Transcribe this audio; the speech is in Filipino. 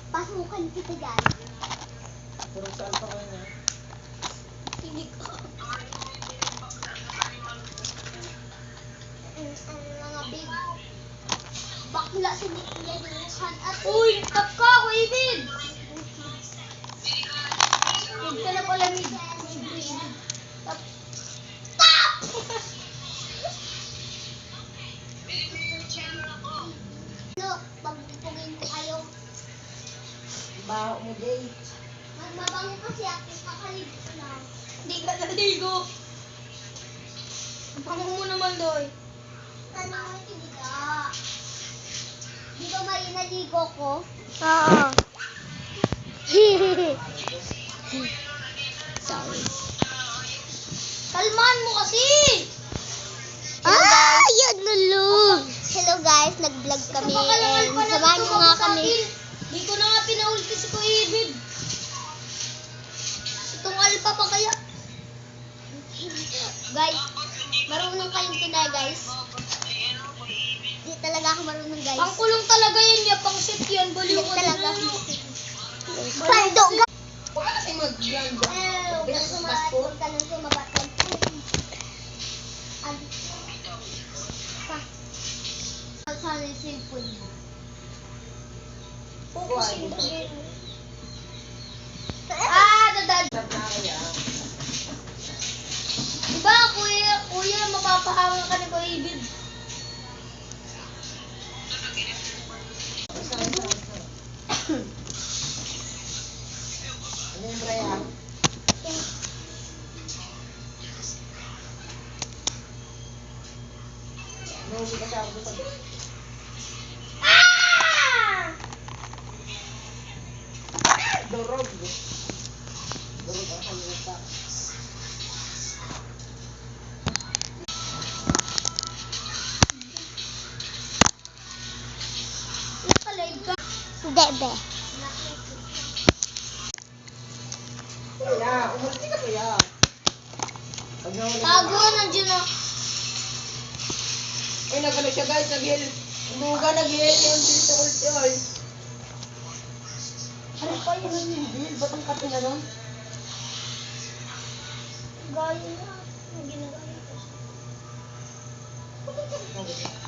Pasukan kita dyan. Purong saan pa kayo niya? Tinig ko. Mga big. Bakla si Nikia Duhan at... Uy! Tap ka ako, Ibig! Huwag ka na pala, Mid. Tap! Tap! No, pagpupugin ko kayo. Baho mo, Jay. Magmabango kasi ako, kakaligo ko lang. Hindi ka naligo. Ang pango mo naman, Doy. Ano mo hindi ka? Di ba may naligo ko? Oo. Sorry. Kalmahan mo kasi. Yan nulo. Hello guys, nag-vlog kami and samahan nyo nga kami. Hindi ko na nga pinaulti si Kuya Ibig. Itong alpa pa kaya. Guys, marunong kayong tunay guys. Di talaga ako marunong guys. Pangkulong talaga yan niya, pang sit yan. Baliw Hindi ko talaga. din. Pando guys. Huwag ka kasi mag-grand. Huwag ka sumabat. Huwag ka nang sumabat. Sana yung cellphone mo. Pupusin ko din. Dadad. Sarap na kaya. Diba, kuya, mapapahawa ka ni Kuya Ibig. Ano yung Brian? Nuwi ka sa ako sa... Dorog. Dorog ang salita. Nakalive ka. Debe. Kuya, umulti ka kuya. Pag nahuli ka Tago, na. nandiyan na. Ay, nagano siya guys, nag-heal. Umuga, nag-heal yung dito ulti oy. Ano pa yun ang heal? Ba't ang kating ano? Gaya na. Ang ginagawa ko. Okay.